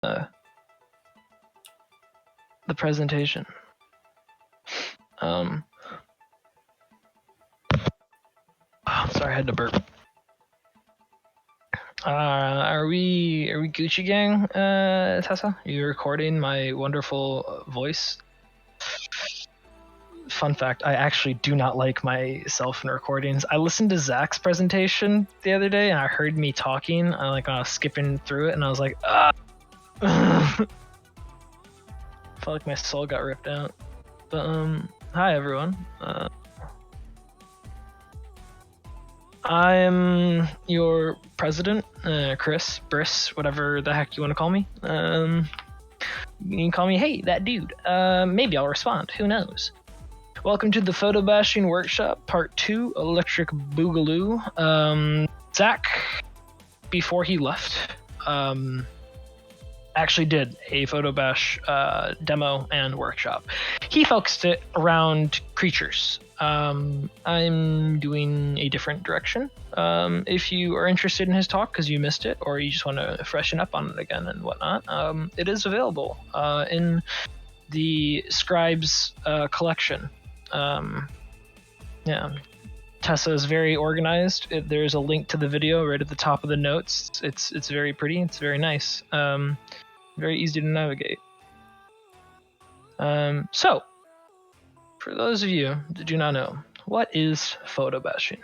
the presentation. Oh, sorry, I had to burp. Are we Gucci gang, Tessa? Are you recording my wonderful voice? Fun fact, I actually do not like myself in recordings. I listened to Zach's presentation the other day and I heard me talking, I was skipping through it and I was like, ah! Felt like my soul got ripped out. But hi everyone. I'm your president, Chris, Briss, whatever the heck you want to call me. You can call me, hey, that dude. Maybe I'll respond. Who knows? Welcome to the Photobashing Workshop, Part 2, Electric Boogaloo. Zach, before he left, actually did a Photobash demo and workshop. He focused it around creatures. I'm doing a different direction. If you are interested in his talk because you missed it, or you just want to freshen up on it again and whatnot, it is available in the Scribes collection. Yeah, Tessa is very organized. There's a link to the video right at the top of the notes. It's very pretty. It's very nice. Very easy to navigate. So, for those of you that do not know, what is photobashing?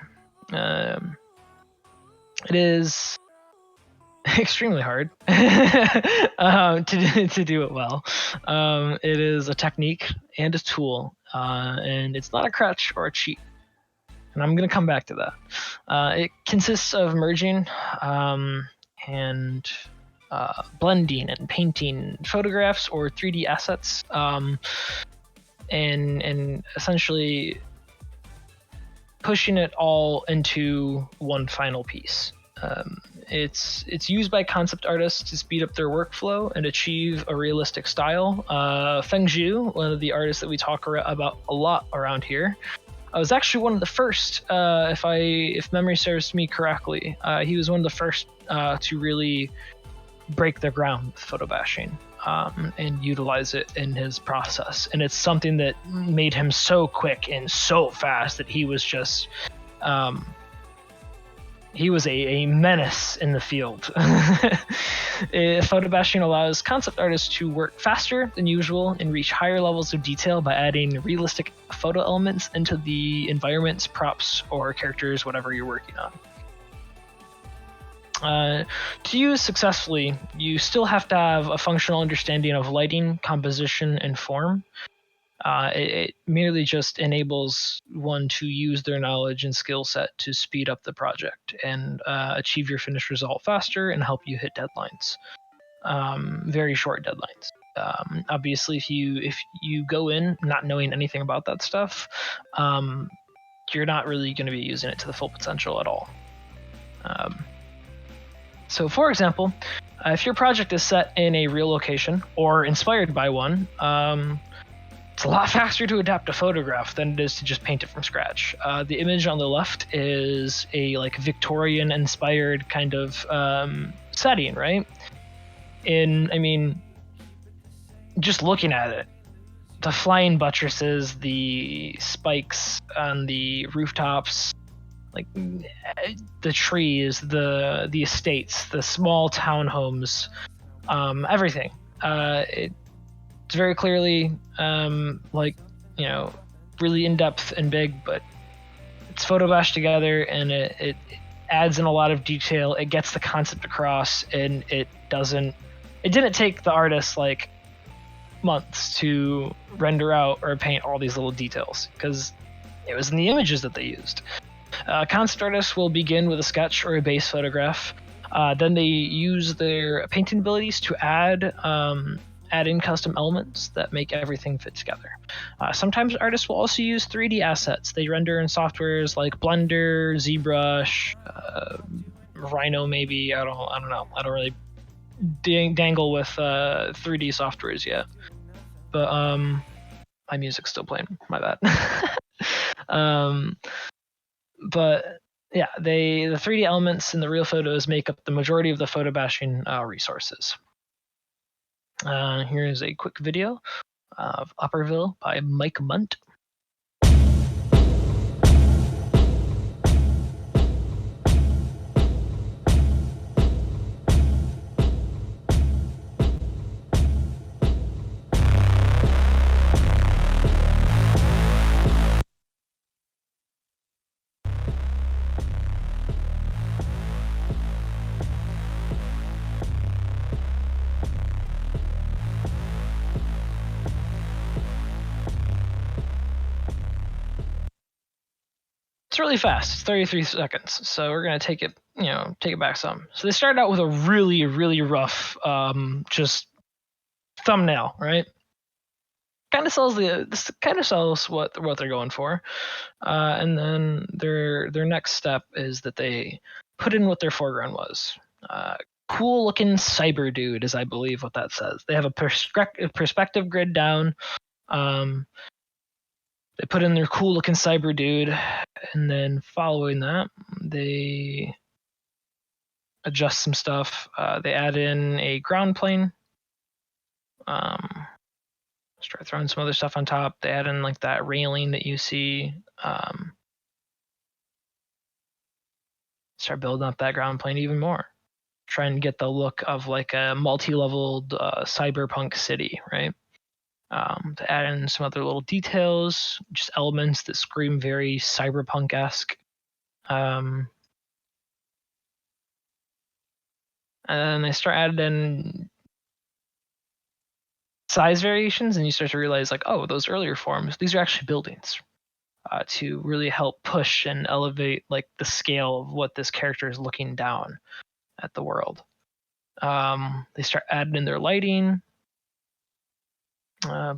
It is extremely hard to do it well. It is a technique and a tool, and it's not a crutch or a cheat. And I'm going to come back to that. It consists of merging and blending and painting photographs or 3D assets, and essentially pushing it all into one final piece. It's used by concept artists to speed up their workflow and achieve a realistic style. Feng Zhu, one of the artists that we talk about a lot around here, was actually one of the first, if memory serves me correctly, he was one of the first to really break their ground with photobashing and utilize it in his process. And it's something that made him so quick and so fast that he was just he was a menace in the field. Photobashing allows concept artists to work faster than usual and reach higher levels of detail by adding realistic photo elements into the environments, props, or characters, whatever you're working on. To use successfully, you still have to have a functional understanding of lighting, composition, and form. It merely just enables one to use their knowledge and skill set to speed up the project and achieve your finished result faster and help you hit deadlines, very short deadlines. Obviously, if you go in not knowing anything about that stuff, you're not really going to be using it to the full potential at all. So, for example, if your project is set in a real location or inspired by one, it's a lot faster to adapt a photograph than it is to just paint it from scratch. The image on the left is a Victorian-inspired kind of setting, right? Just looking at it, the flying buttresses, the spikes on the rooftops, the trees, the estates, the small townhomes, everything. It's very clearly really in depth and big, but it's photobashed together and it adds in a lot of detail. It gets the concept across, and it didn't take the artist months to render out or paint all these little details because it was in the images that they used. Concept artists will begin with a sketch or a base photograph. Then they use their painting abilities to add in custom elements that make everything fit together. Sometimes artists will also use 3D assets. They render in softwares like Blender, ZBrush, Rhino maybe. I don't know. I don't really dangle with 3D softwares yet. But my music's still playing. My bad. But yeah, the 3D elements in the real photos make up the majority of the photobashing resources. Here is a quick video of Upperville by Mike Munt. It's really fast. It's 33 seconds. So we're gonna take it back some. So they started out with a really, really rough, just thumbnail, right? Kind of sells what they're going for, and then their next step is that they put in what their foreground was. Cool looking cyber dude is, I believe, what that says. They have a perspective grid down. They put in their cool looking cyber dude, and then following that, they adjust some stuff. They add in a ground plane. Start throwing some other stuff on top. They add in like that railing that you see. Start building up that ground plane even more. Try and get the look of like a multi-leveled cyberpunk city, right? To add in some other little details, just elements that scream very cyberpunk-esque. And then they start adding in size variations, and you start to realize, like, oh, those earlier forms, these are actually buildings, to really help push and elevate like the scale of what this character is looking down at the world. They start adding in their lighting,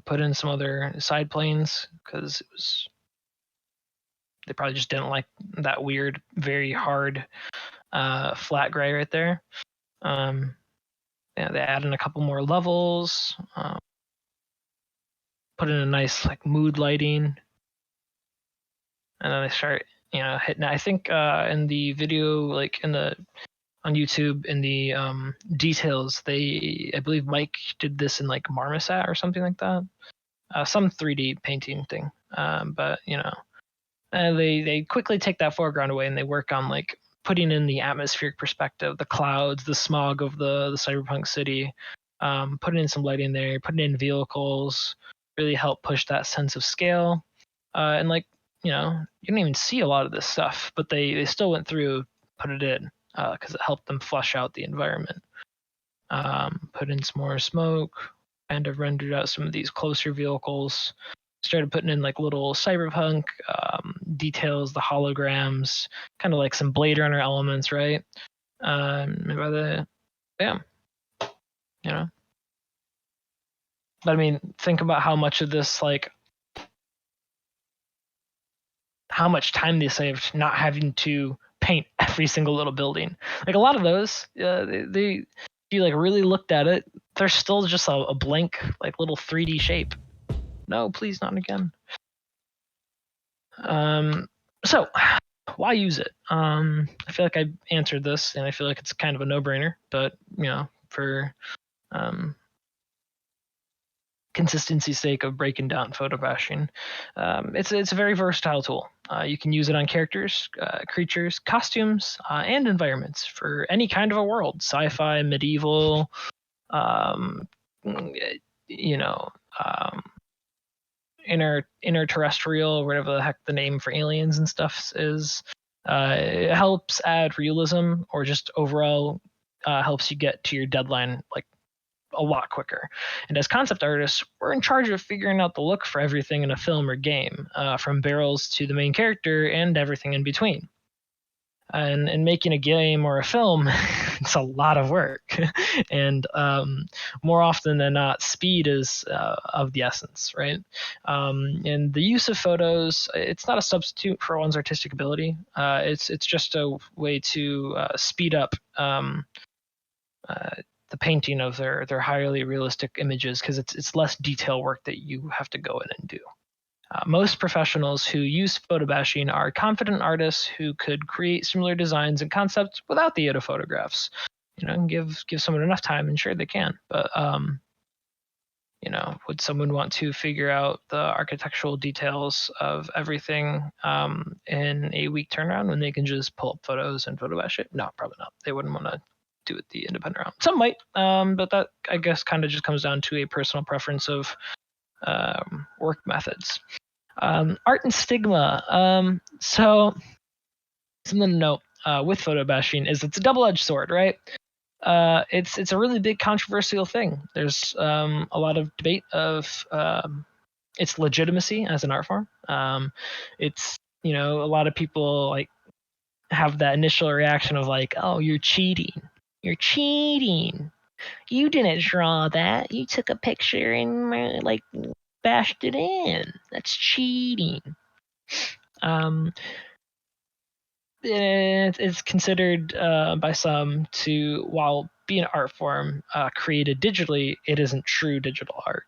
put in some other side planes because they probably just didn't like that weird, very hard, flat gray right there. They add in a couple more levels, put in a nice like mood lighting, and then they start hitting. I think in the video, like on YouTube, in the details, I believe Mike did this in like Marmoset or something like that, some 3D painting thing. But they quickly take that foreground away and they work on like putting in the atmospheric perspective, the clouds, the smog of the cyberpunk city, putting in some lighting there, putting in vehicles, really help push that sense of scale. And like, you don't even see a lot of this stuff, but they still went through, put it in, because it helped them flush out the environment. Put in some more smoke, kind of rendered out some of these closer vehicles. Started putting in like little cyberpunk details, the holograms, kind of like some Blade Runner elements, right? But I mean, think about how much of this, like, how much time they saved not having to paint every single little building. Like a lot of those, if you like really looked at it, they're still just a blank like little 3D shape. No, please, not again. So why use it? I feel like I answered this, and I feel like it's kind of a no-brainer. But for consistency's sake of breaking down photobashing, it's a very versatile tool. You can use it on characters, creatures, costumes, and environments for any kind of a world: sci-fi, medieval, interterrestrial, whatever the heck the name for aliens and stuff is. It helps add realism, or just overall helps you get to your deadline like a lot quicker. And as concept artists, we're in charge of figuring out the look for everything in a film or game, from barrels to the main character and everything in between. And making a game or a film, it's a lot of work. And more often than not, speed is of the essence, right? And the use of photos, it's not a substitute for one's artistic ability. It's just a way to speed up the painting of their highly realistic images, because it's less detail work that you have to go in and do. Most professionals who use photobashing are confident artists who could create similar designs and concepts without the aid of photographs. Give someone enough time, and sure they can. But would someone want to figure out the architectural details of everything in a week turnaround when they can just pull up photos and photobash it? No, probably not. They wouldn't want to do it the independent route. Some might, but that I guess kind of just comes down to a personal preference of work methods. Art and stigma. So something to note with photobashing is it's a double-edged sword, right? It's a really big controversial thing. There's a lot of debate of its legitimacy as an art form. It's a lot of people like have that initial reaction of like, oh, you're cheating. You're cheating. You didn't draw that. You took a picture and like bashed it in. That's cheating. It's considered by some to, while being an art form created digitally, it isn't true digital art.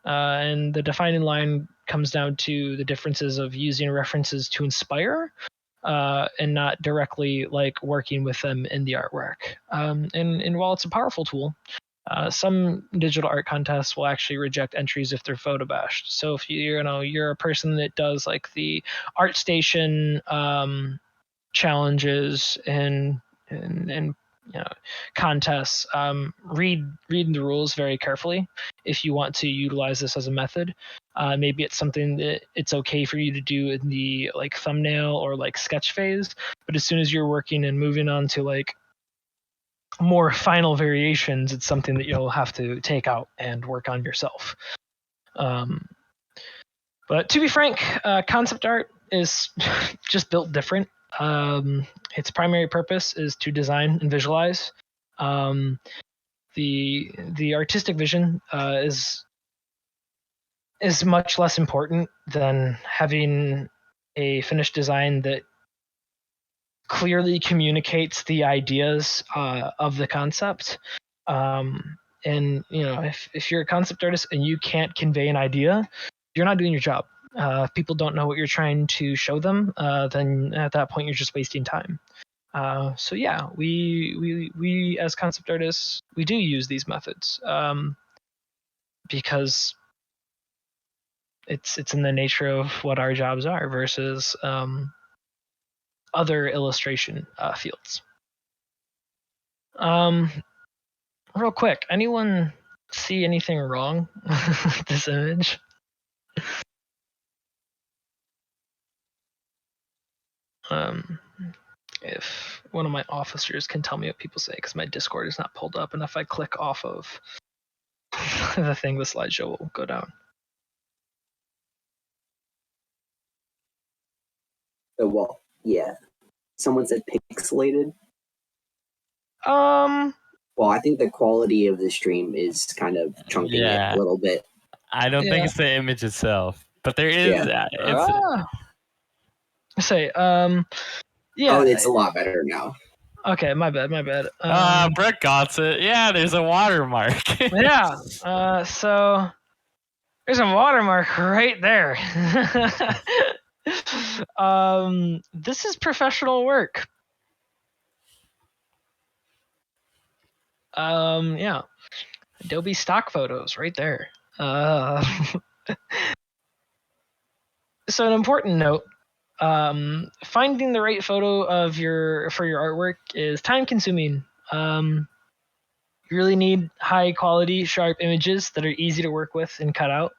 And the defining line comes down to the differences of using references to inspire and not directly like working with them in the artwork. And while it's a powerful tool, some digital art contests will actually reject entries if they're photobashed. So if you're a person that does like the ArtStation challenges and contests, read the rules very carefully if you want to utilize this as a method. Maybe it's something that it's okay for you to do in the like thumbnail or like sketch phase, but as soon as you're working and moving on to like more final variations, it's something that you'll have to take out and work on yourself. But to be frank, concept art is just built different. Its primary purpose is to design and visualize. The artistic vision is much less important than having a finished design that clearly communicates the ideas of the concept. And if you're a concept artist and you can't convey an idea, you're not doing your job. If people don't know what you're trying to show them, then at that point you're just wasting time. So yeah, we as concept artists, we do use these methods because it's in the nature of what our jobs are versus other illustration fields. Real quick, anyone see anything wrong with this image? If one of my officers can tell me what people say, because my Discord is not pulled up, and if I click off of the thing, the slideshow will go down. Oh, well, yeah. Someone said pixelated. Well, I think the quality of the stream is kind of chunking it a little bit. I don't think it's the image itself, but there is. Yeah. Say, yeah. Oh, it's a lot better now. Okay, my bad. Brett got it. Yeah, there's a watermark. Yeah. So there's a watermark right there. This is professional work. Yeah. Adobe stock photos right there. So an important note, finding the right photo for your artwork is time consuming. You really need high quality, sharp images that are easy to work with and cut out.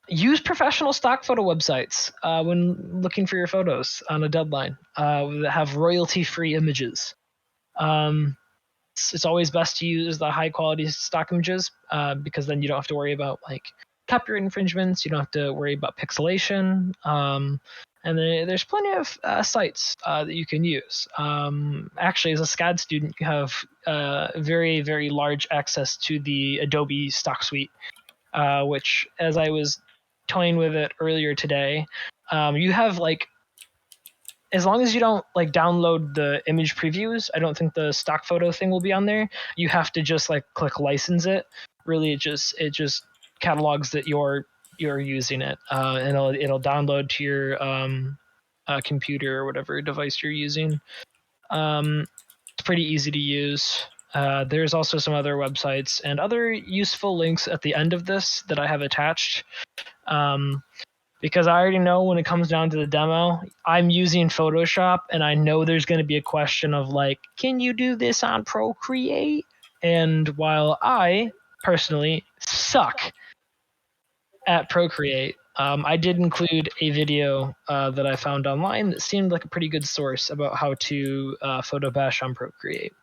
Use professional stock photo websites when looking for your photos on a deadline that have royalty-free images. It's always best to use the high quality stock images because then you don't have to worry about like copyright infringements. You don't have to worry about pixelation. And there's plenty of sites that you can use. Actually, as a SCAD student, you have very, very large access to the Adobe stock suite, which, as I was toying with it earlier today, you have like, as long as you don't like download the image previews, I don't think the stock photo thing will be on there. You have to just like click license it. Really, it just catalogs that you're using it, and it'll download to your computer or whatever device you're using. It's pretty easy to use. There's also some other websites and other useful links at the end of this that I have attached. Because I already know when it comes down to the demo, I'm using Photoshop, and I know there's going to be a question of like, can you do this on Procreate? And while I personally suck at Procreate, I did include a video that I found online that seemed like a pretty good source about how to photo bash on Procreate.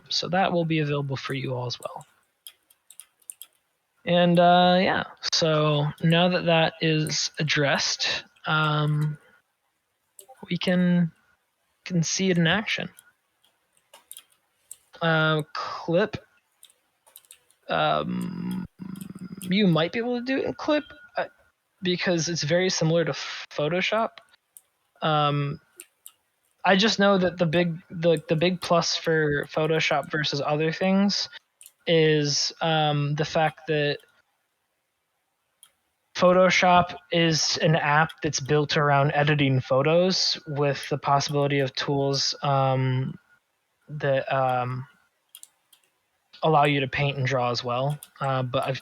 So that will be available for you all as well. And yeah, so now that that is addressed, we can see it in action. Clip. You might be able to do it in Clip because it's very similar to Photoshop. I just know that the big plus for Photoshop versus other things is the fact that Photoshop is an app that's built around editing photos with the possibility of tools that allow you to paint and draw as well. But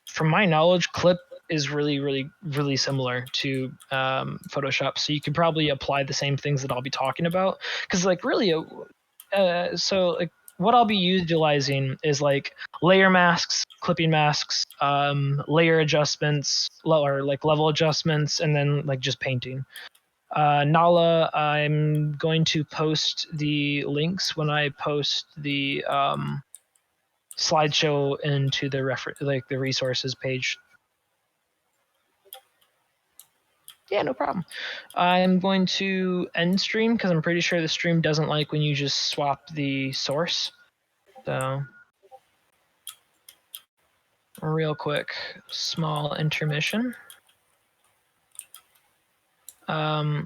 from my knowledge, Clip is really similar to Photoshop, so you could probably apply the same things that I'll be talking about. Because like really, so like what I'll be utilizing is like layer masks, clipping masks, layer adjustments, or like level adjustments, and then like just painting. Nala, I'm going to post the links when I post the slideshow into the the resources page. Yeah, no problem. I'm going to end stream because I'm pretty sure the stream doesn't like when you just swap the source. So, real quick, small intermission. Yeah.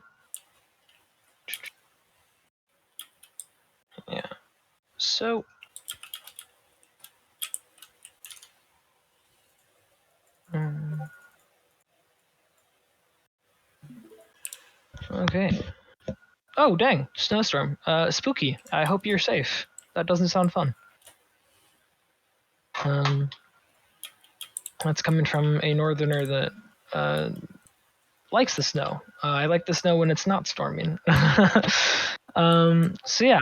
So. Okay. Oh, dang. Snowstorm. Spooky. I hope you're safe. That doesn't sound fun. That's coming from a northerner that likes the snow. I like the snow when it's not storming. So yeah,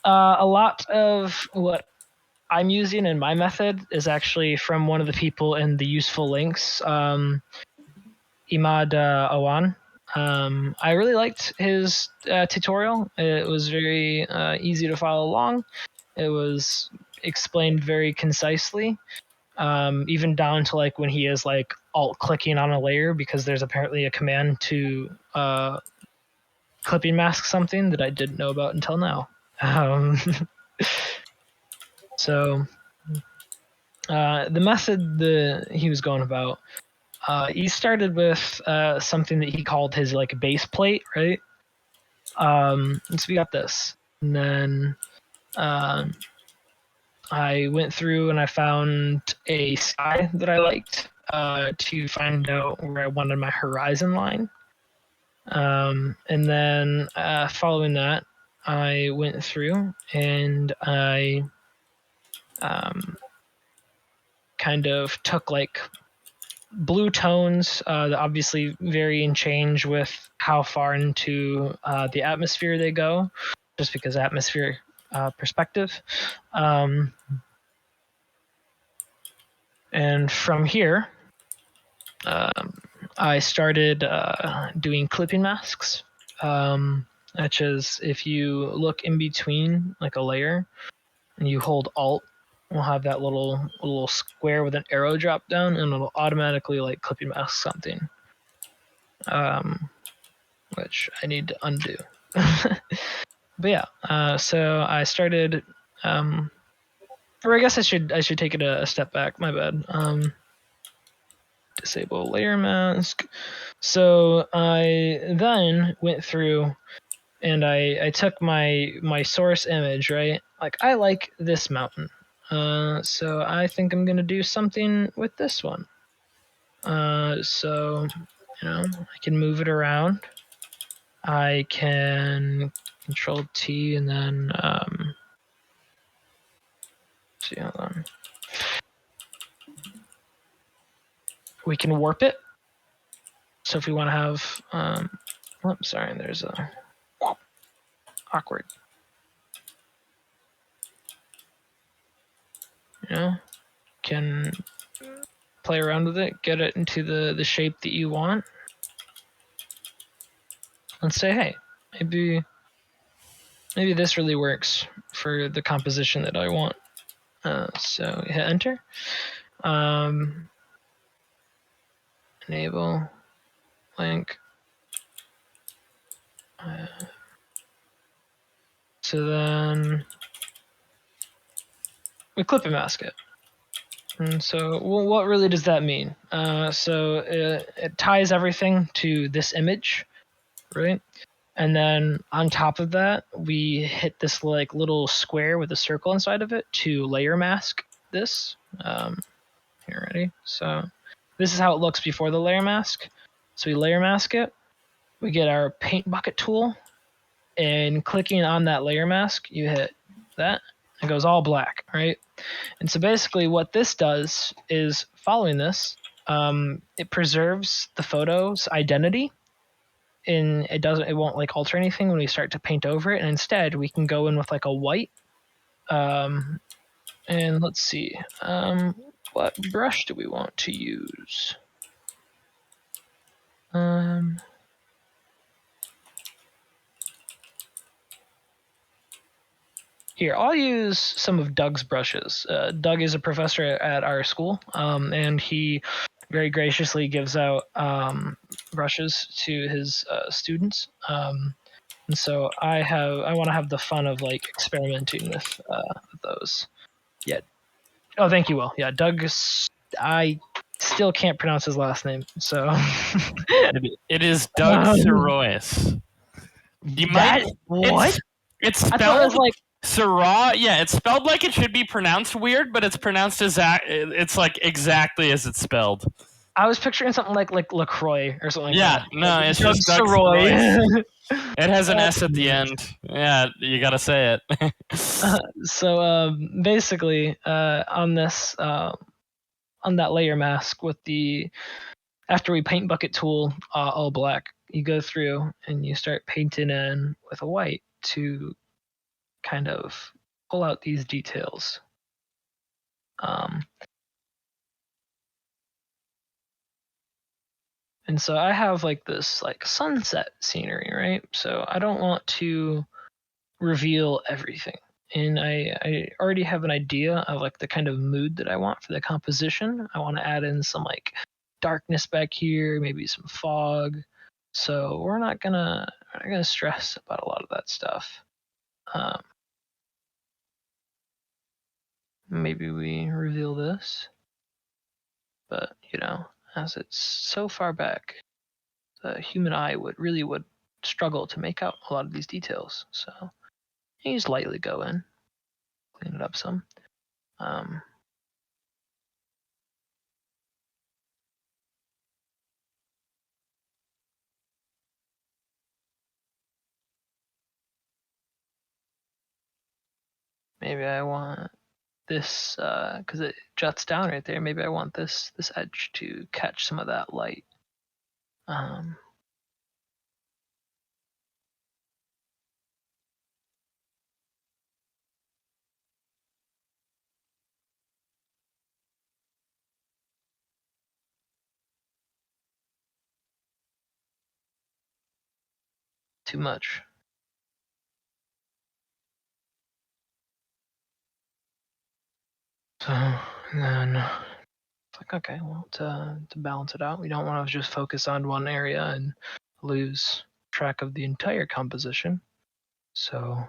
a lot of what I'm using in my method is actually from one of the people in the useful links, Imad Awan. I really liked his tutorial. It was very easy to follow along. It was explained very concisely, even down to like when he is like alt clicking on a layer because there's apparently a command to clipping mask something that I didn't know about until now. So the method that he was going about, he started with something that he called his like base plate, right? And so we got this, and then I went through and I found a sky that I liked to find out where I wanted my horizon line. And then following that, I went through and I kind of took like blue tones that obviously vary and change with how far into the atmosphere they go, just because atmosphere perspective. And from here, I started doing clipping masks, which is if you look in between like a layer and you hold Alt, we'll have that little square with an arrow drop down, and it'll automatically like clipping mask something, which I need to undo. But yeah, so I started, or I guess I should take it a step back. My bad. Disable layer mask. So I then went through and I took my source image, right? Like I like this mountain. So I think I'm gonna do something with this one. So I can move it around. I can Control T and then see, hold on. We can warp it. So if we want to have, sorry, there's a awkward. You know, can play around with it, get it into the shape that you want, and say, hey, maybe this really works for the composition that I want. So hit enter. Enable link. So then we clip and mask it. And so, well, what really does that mean? So it ties everything to this image, right? And then on top of that, we hit this like little square with a circle inside of it to layer mask this. Here, ready? So this is how it looks before the layer mask. So we layer mask it. We get our paint bucket tool, and clicking on that layer mask, you hit that. It goes all black, right? And so basically what this does is, following this, it preserves the photo's identity, and it won't like alter anything when we start to paint over it. And instead we can go in with like a white, and let's see, what brush do we want to use? Here, I'll use some of Doug's brushes. Doug is a professor at our school, and he very graciously gives out brushes to his students. And so I want to have the fun of like experimenting with those. Yeah. Oh, thank you, Will. Yeah, Doug. I still can't pronounce his last name, so. It is Doug Sirois. You might. What? It's I thought it was spelled like. Syrah. Yeah, it's spelled like it should be pronounced weird, but it's pronounced it's like exactly as it's spelled. I was picturing something like LaCroix or something like that. Yeah, no, it's Doug just Doug Sirois. Sirois. It has an S at the end. Yeah, you gotta say it. So basically, on this, on that layer mask with the, after we paint bucket tool all black, you go through and you start painting in with a white to kind of pull out these details. And so I have like this like sunset scenery, right? So I don't want to reveal everything. And I already have an idea of like the kind of mood that I want for the composition. I want to add in some like darkness back here, maybe some fog. So we're not gonna stress about a lot of that stuff. Maybe we reveal this, but you know, as it's so far back, the human eye would struggle to make out a lot of these details. So you just lightly go in, clean it up some. Maybe I want this, because it juts down right there. Maybe I want this edge to catch some of that light. Too much. So then it's like, okay, well, to balance it out, we don't want to just focus on one area and lose track of the entire composition. So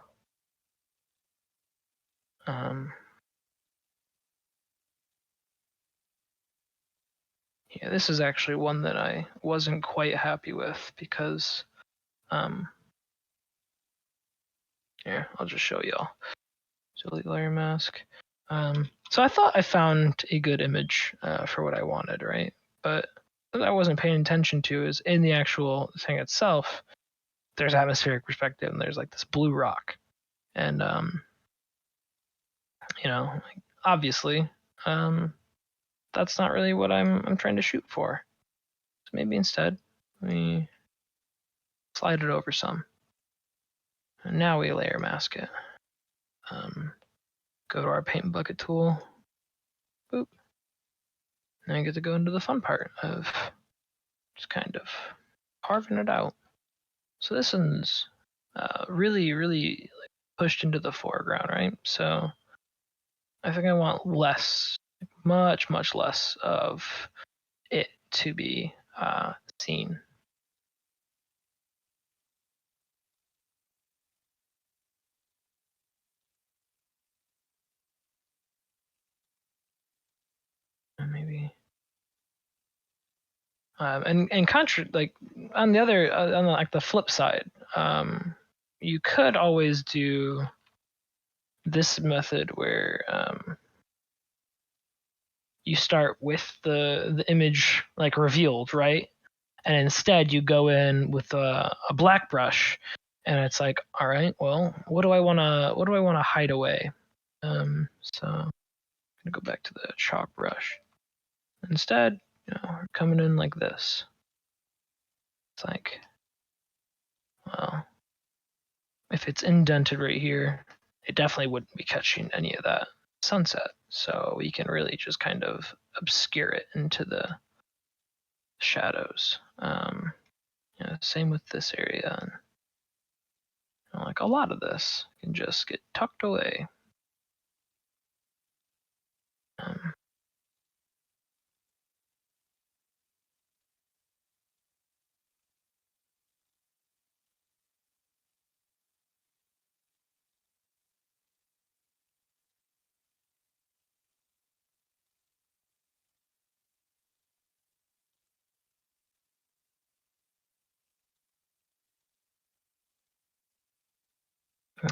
yeah, this is actually one that I wasn't quite happy with because here, I'll just show y'all. So layer mask. So I thought I found a good image for what I wanted, right? But what I wasn't paying attention to is in the actual thing itself, there's atmospheric perspective and there's like this blue rock. And you know, obviously, that's not really what I'm trying to shoot for. So maybe instead, let me slide it over some. And now we layer mask it. Go to our paint bucket tool. Boop. And I get to go into the fun part of just kind of carving it out. So this one's really, really pushed into the foreground, right? So I think I want less, much, much less of it to be seen. Maybe. And like on the other, on like the flip side, you could always do this method where you start with the image like revealed, right? And instead you go in with a black brush, and it's like, all right, well, what do I wanna hide away? So I'm gonna go back to the chalk brush. Instead, we're coming in like this. It's like, well, if it's indented right here, it definitely wouldn't be catching any of that sunset. So we can really just kind of obscure it into the shadows. Same with this area. And like a lot of this can just get tucked away.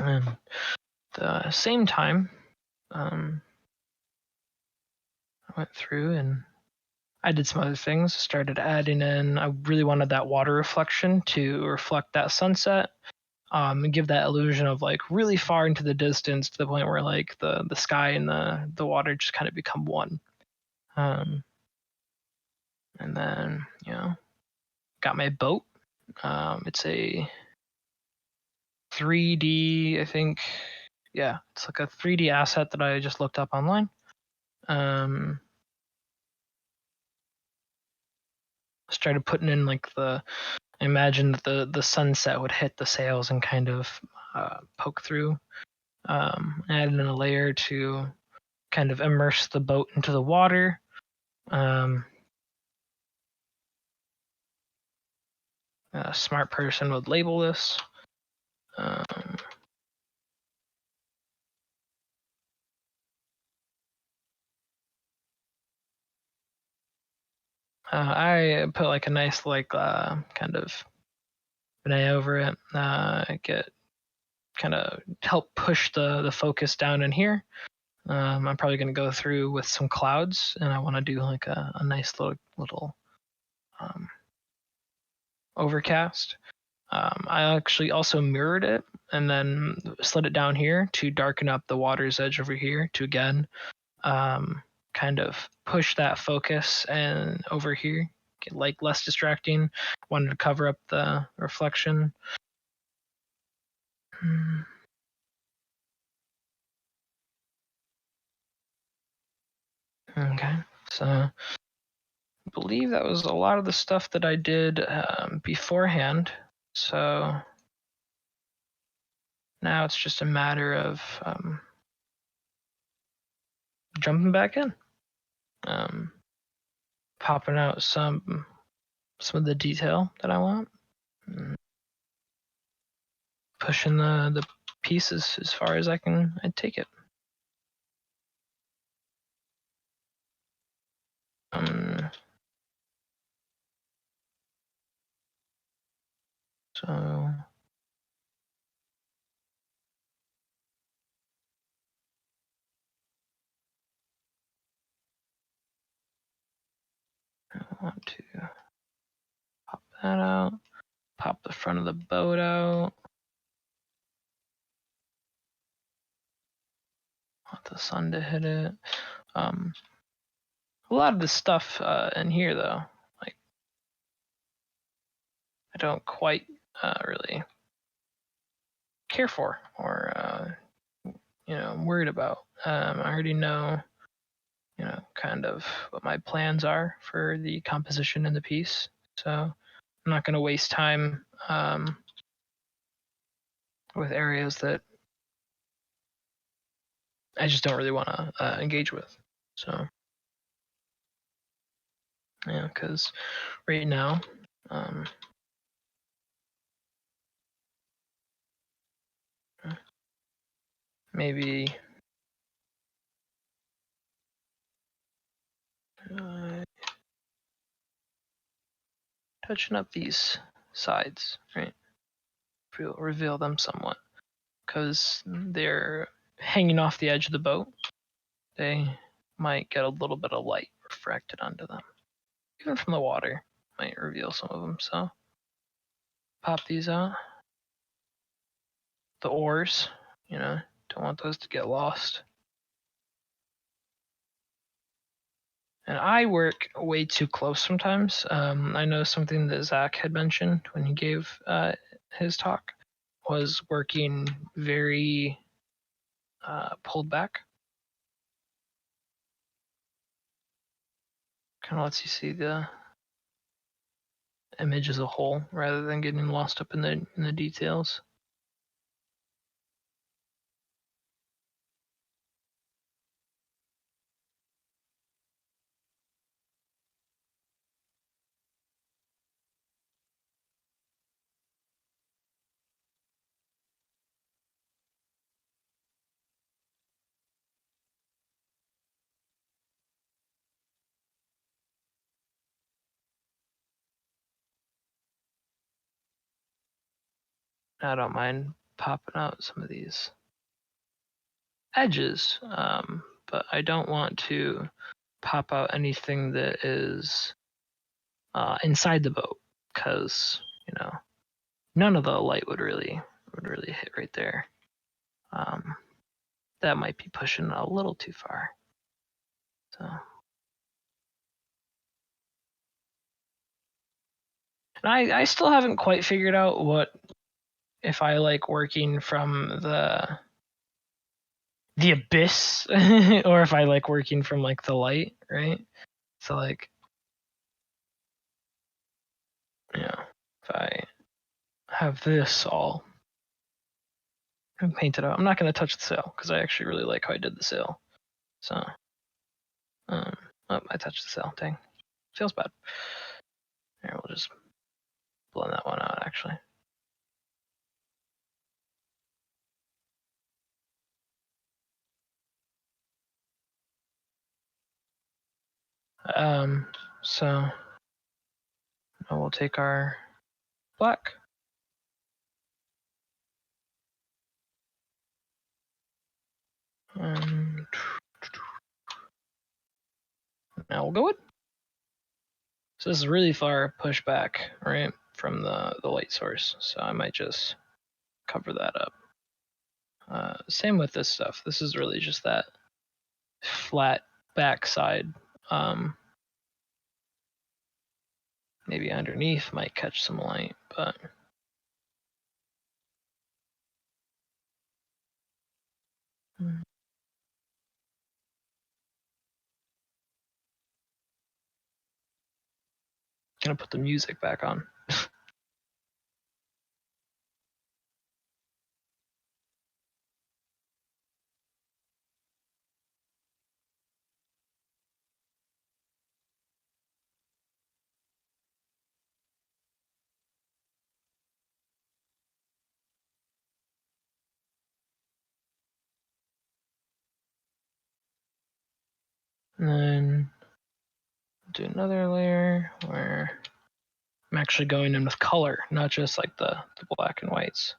And the same time, I went through and I did some other things. Started adding in. I really wanted that water reflection to reflect that sunset, and give that illusion of like really far into the distance, to the point where like the sky and the water just kind of become one. And then got my boat. It's a 3D, I think. Yeah, it's like a 3D asset that I just looked up online. Started putting in like I imagined that the sunset would hit the sails and kind of poke through. Added in a layer to kind of immerse the boat into the water. A smart person would label this. I put like a nice kind of benet over it. Get kind of help push the focus down in here. I'm probably going to go through with some clouds, and I want to do like a nice little overcast. I actually also mirrored it and then slid it down here to darken up the water's edge over here to again kind of push that focus and over here, get like less distracting. Wanted to cover up the reflection. Okay, so I believe that was a lot of the stuff that I did beforehand. So now it's just a matter of jumping back in, popping out some of the detail that I want, pushing the pieces as far as I take it. So I want to pop that out, pop the front of the boat out. the sun to hit it. A lot of the stuff in here, though, like I don't quite really care for, or I'm worried about. I already know, kind of what my plans are for the composition in the piece. So I'm not going to waste time with areas that I just don't really want to engage with. So yeah, because right now, maybe touching up these sides, right? Reveal them somewhat, because they're hanging off the edge of the boat. They might get a little bit of light refracted onto them, even from the water. Might reveal some of them. So pop these out. The oars, don't want those to get lost. And I work way too close sometimes. I know something that Zach had mentioned when he gave his talk was working very pulled back. Kind of lets you see the image as a whole rather than getting lost up in the details. I don't mind popping out some of these edges, but I don't want to pop out anything that is inside the boat, because none of the light would really hit right there. That might be pushing it a little too far. So, and I still haven't quite figured out what if I like working from the abyss or if I like working from like the light, right? So like, if I have this all painted out, I'm not going to touch the sail because I actually really like how I did the sail. So, oh, I touched the sail. Dang, feels bad. Here, we'll just blend that one out actually. So now we'll take our black. And now we'll go with. So this is really far pushed back, right, from the light source. So I might just cover that up. Same with this stuff. This is really just that flat backside. Maybe underneath might catch some light, but gonna put the music back on. And then do another layer where I'm actually going in with color, not just like the black and whites.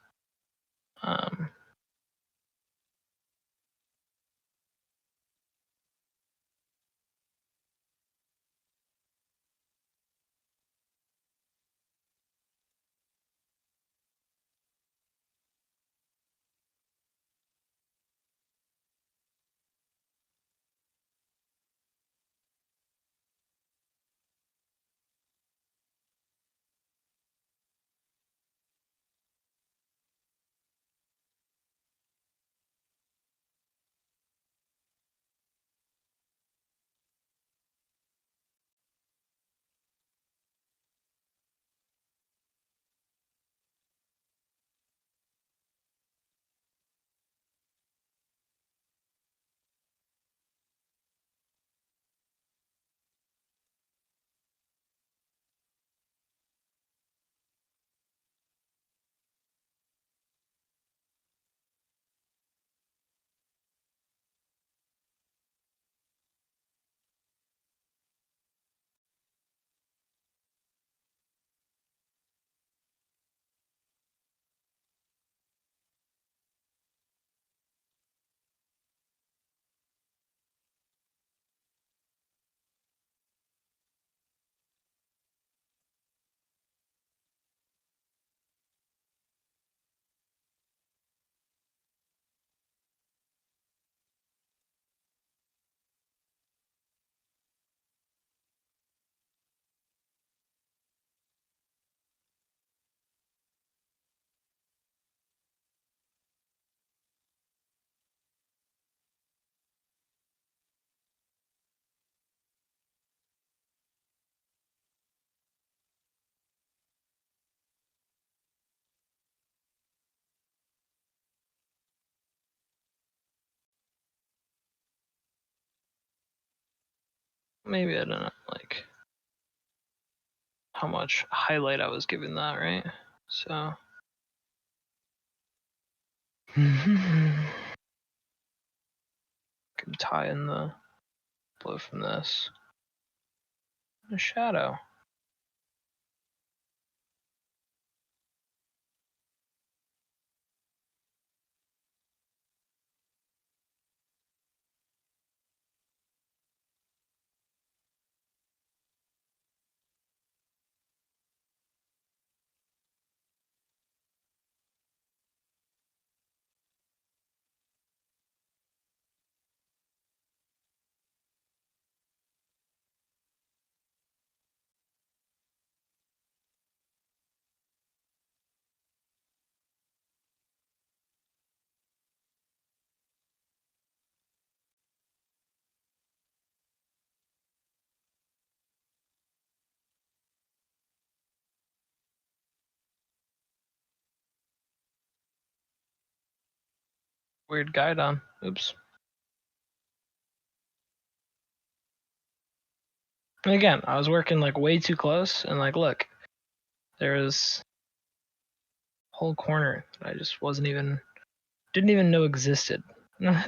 maybe I don't know, like how much highlight I was giving that, right? So can tie in the blue from this. A shadow. Weird guide on. Oops. And again, I was working like way too close, and like, look, there's a whole corner that I just didn't even know existed. Maybe.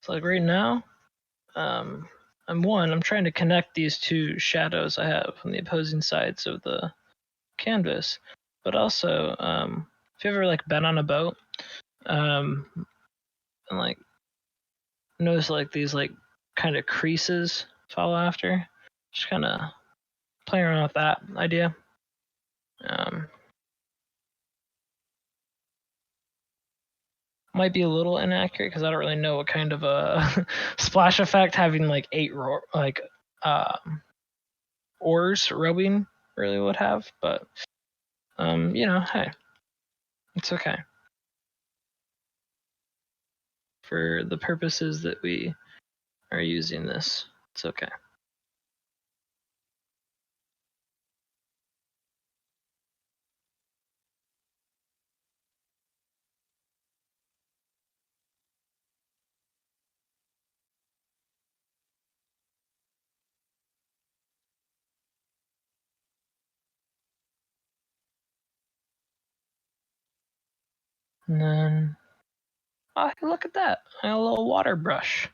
So like right now, I'm trying to connect these two shadows I have on the opposing sides of the canvas, but also, if you ever like been on a boat, and like notice like these like kind of creases follow after, just kind of playing around with that idea. Might be a little inaccurate because I don't really know what kind of a splash effect having like 8 oars rowing really would have, but hey, it's okay for the purposes that we are using this. It's okay. And then, oh, look at that! I got a little water brush,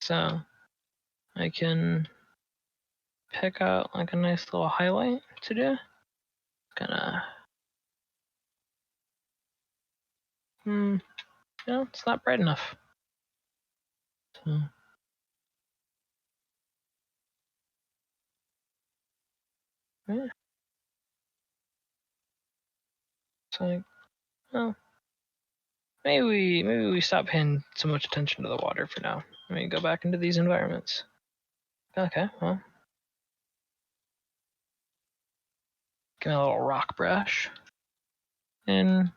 so I can pick out like a nice little highlight to do. Gonna, it's not bright enough. So, yeah. It's like, well, maybe we stop paying so much attention to the water for now. Let me go back into these environments. Okay, well, get a little rock brush, and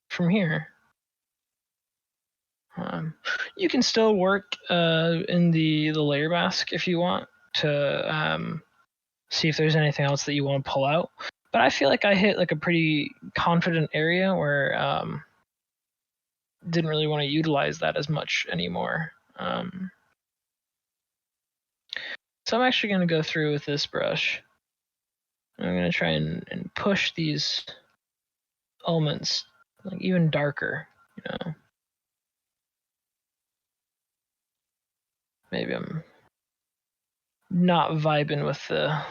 from here, you can still work in the layer mask if you want to see if there's anything else that you want to pull out. But I feel like I hit like a pretty confident area where didn't really want to utilize that as much anymore. So I'm actually going to go through with this brush. I'm going to try and push these elements like even darker, you know. Maybe I'm not vibing with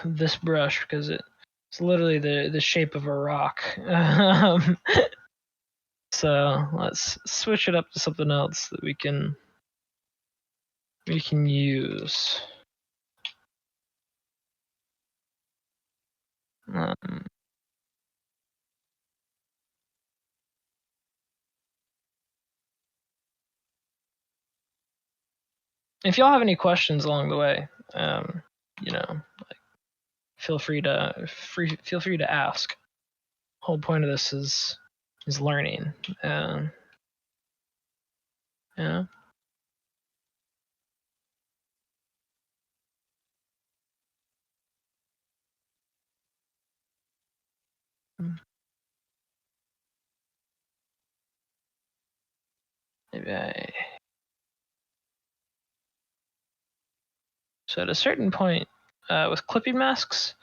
this brush because it's literally the shape of a rock. So let's switch it up to something else that we can use. If y'all have any questions along the way, you know, like feel free to ask. The whole point of this is learning. Yeah. Maybe So at a certain point, with clipping masks,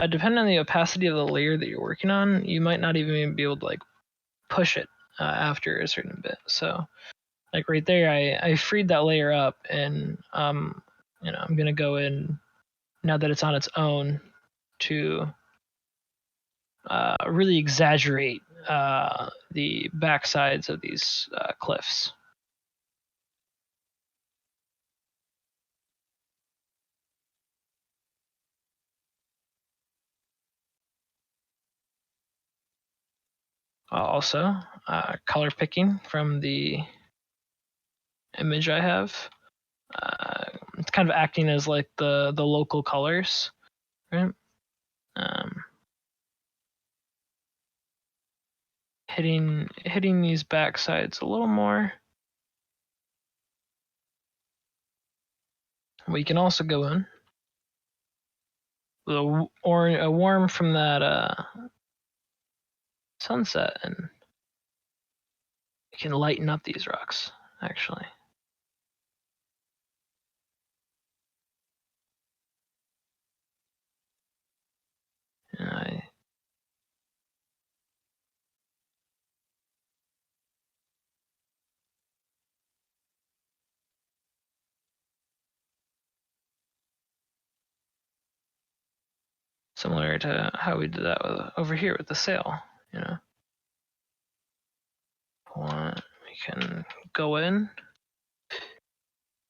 depending on the opacity of the layer that you're working on, you might not even be able to like push it after a certain bit. So like right there, I freed that layer up, and you know, I'm gonna go in now that it's on its own to really exaggerate the backsides of these cliffs. Also, color picking from the image I have. It's kind of acting as like the local colors, right? Hitting these backsides a little more. We can also go in with a warm from that sunset, and we can lighten up these rocks actually. Similar to how we did that over here with the sail, you know. We can go in,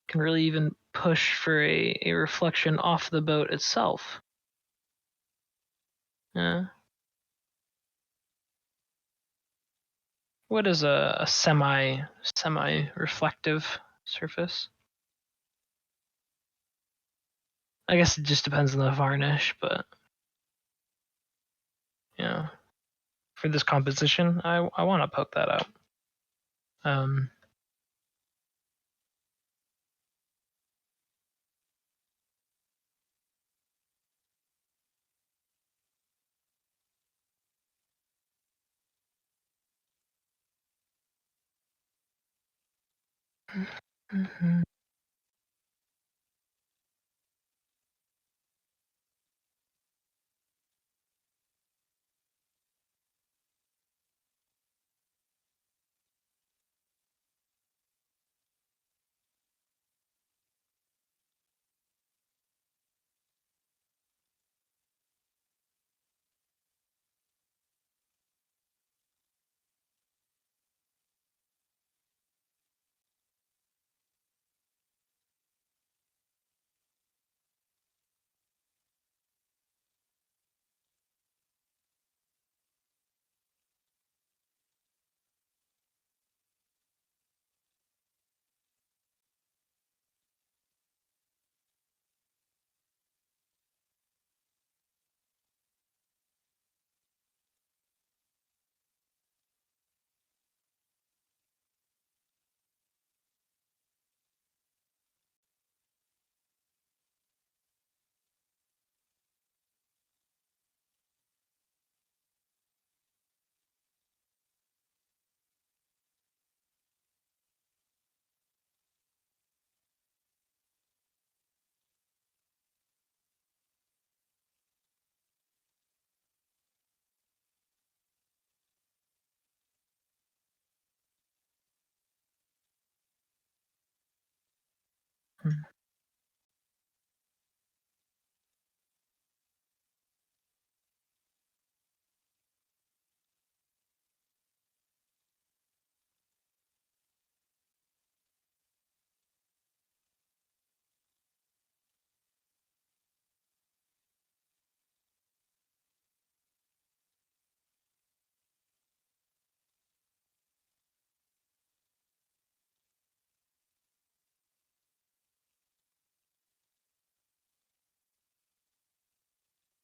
can really even push for a reflection off the boat itself. Yeah. What is a semi reflective surface? I guess it just depends on the varnish, but you know, for this composition, I want to poke that out. Mm-hmm.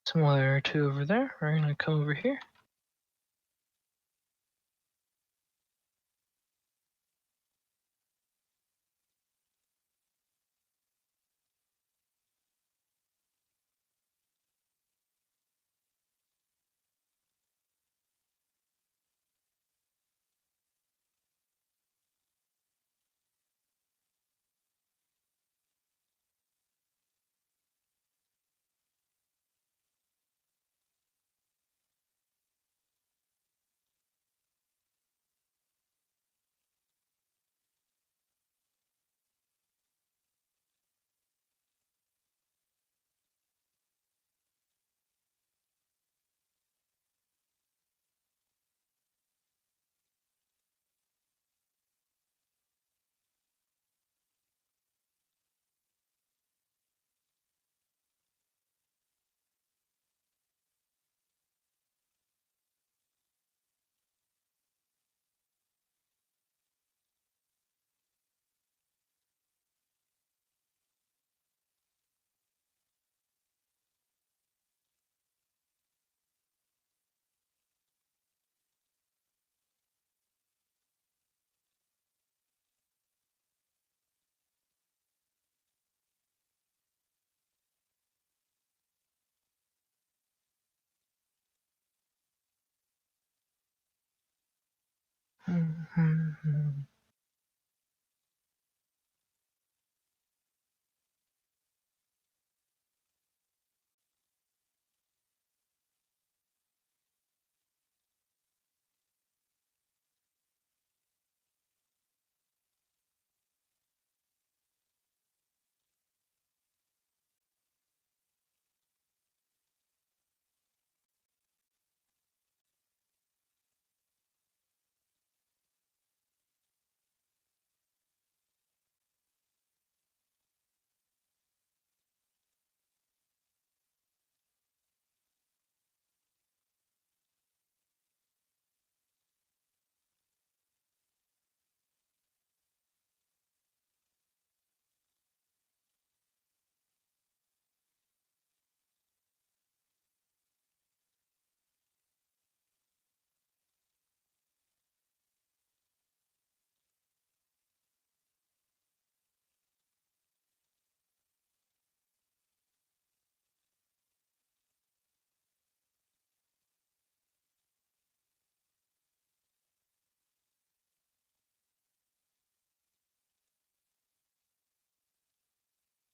Similar to over there. We're gonna come over here.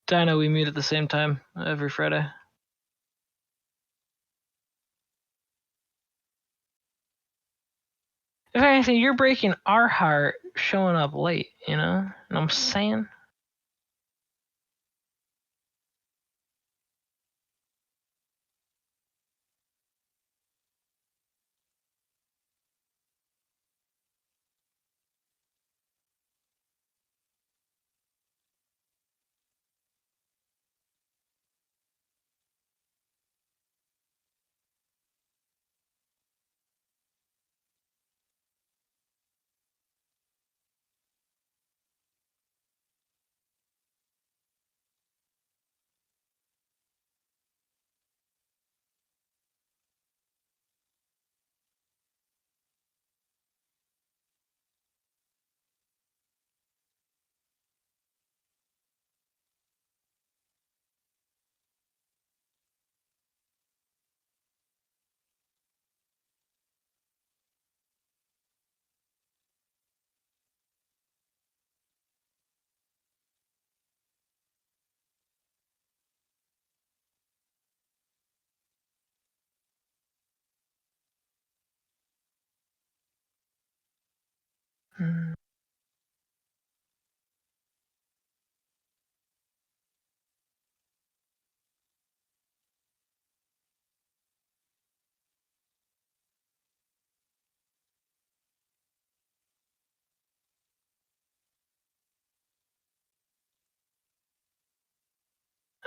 Dino, we meet at the same time every Friday. If anything, you're breaking our heart showing up late, you know? And I'm saying?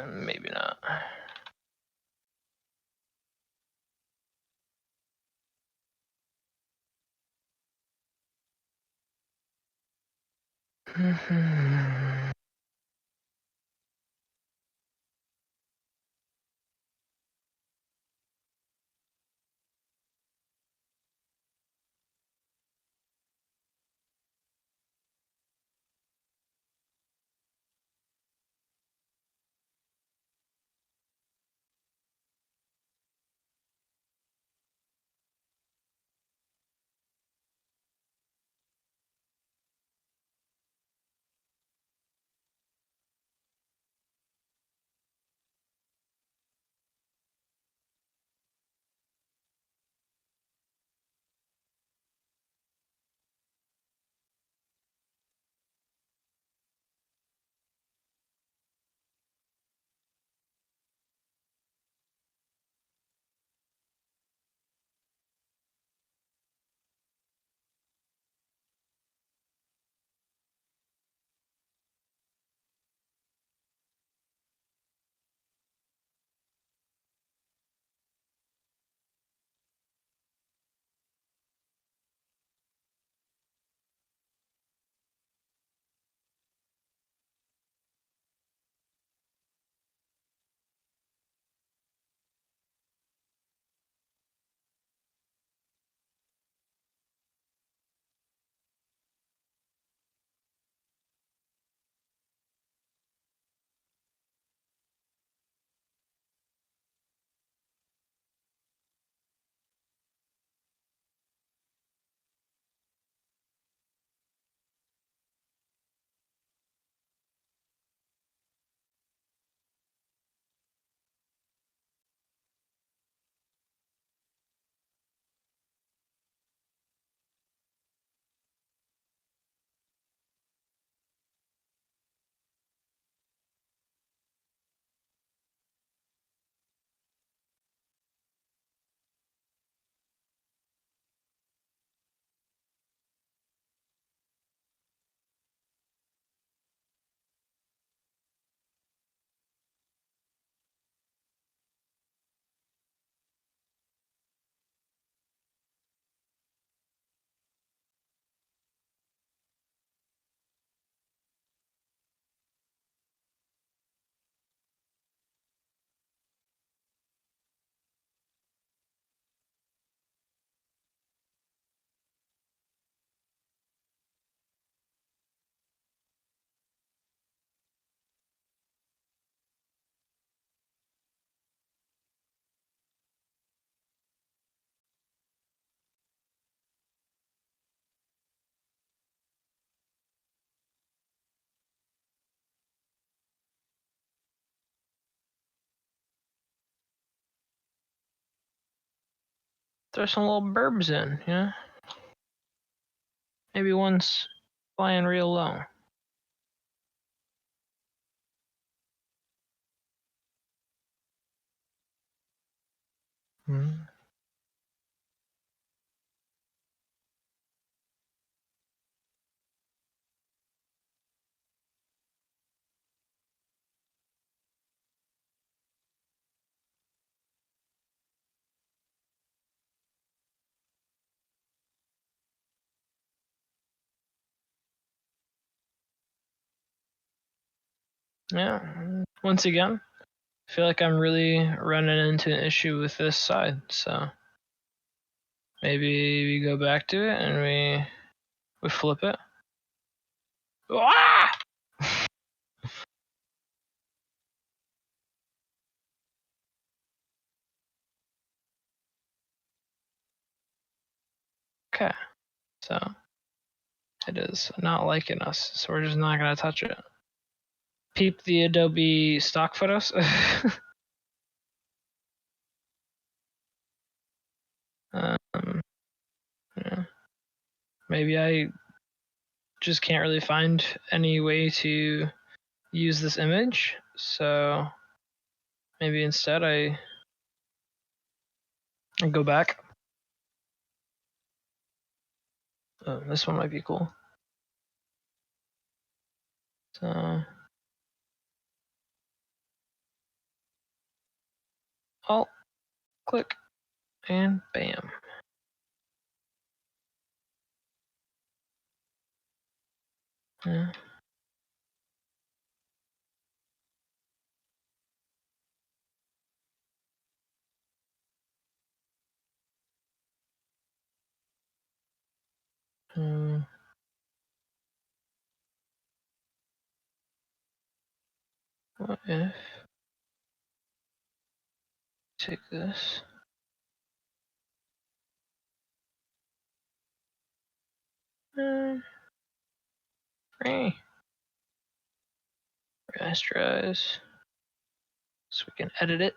Maybe not. Throw some little burbs in, yeah. Maybe one's flying real low. Yeah. Once again, I feel like I'm really running into an issue with this side, so maybe we go back to it and we flip it. Ah! Okay, so it is not liking us, so we're just not gonna touch it. Peep the Adobe stock photos. Yeah. Maybe I just can't really find any way to use this image, so maybe instead I go back. Oh, this one might be cool. So Alt, click, and bam. Yeah. What if take this? Rasterize so we can edit it.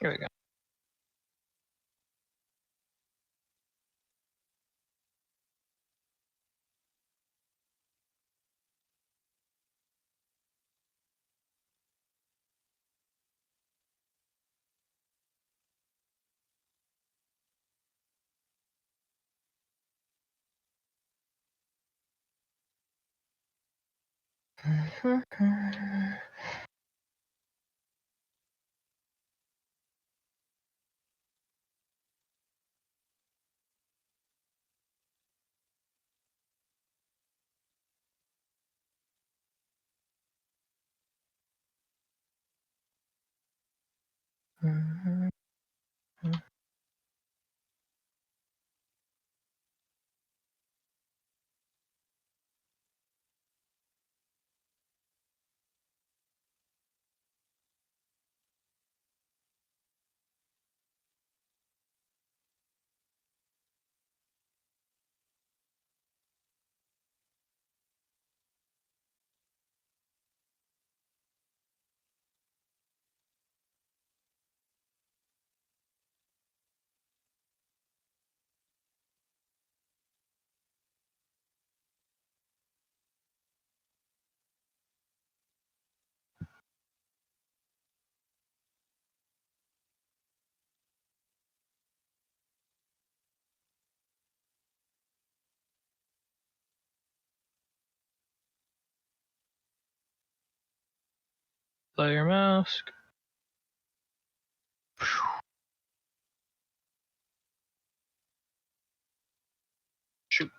Here we go. Player mask. Shoot.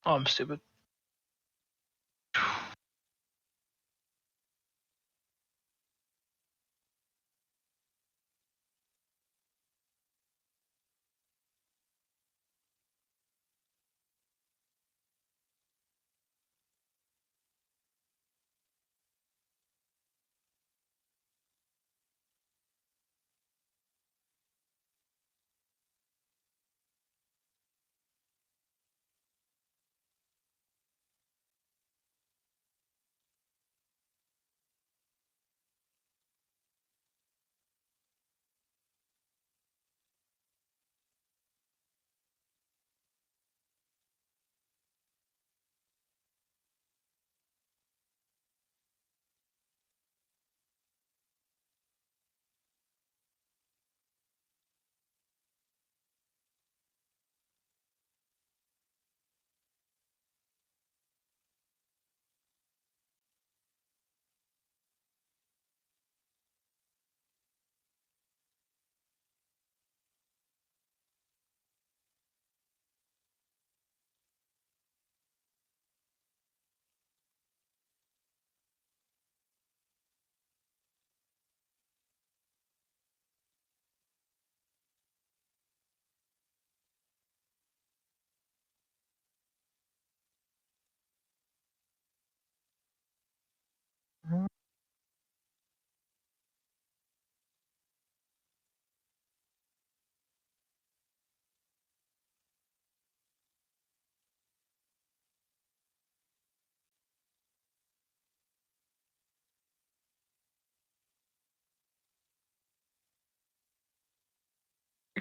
Oh, I'm stupid.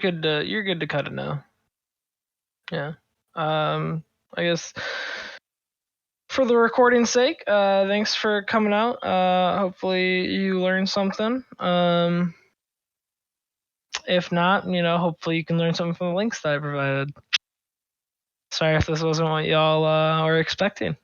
You're good to cut it now. Yeah. I guess for the recording's sake, thanks for coming out. Hopefully you learned something. If not, hopefully you can learn something from the links that I provided. Sorry if this wasn't what y'all were expecting.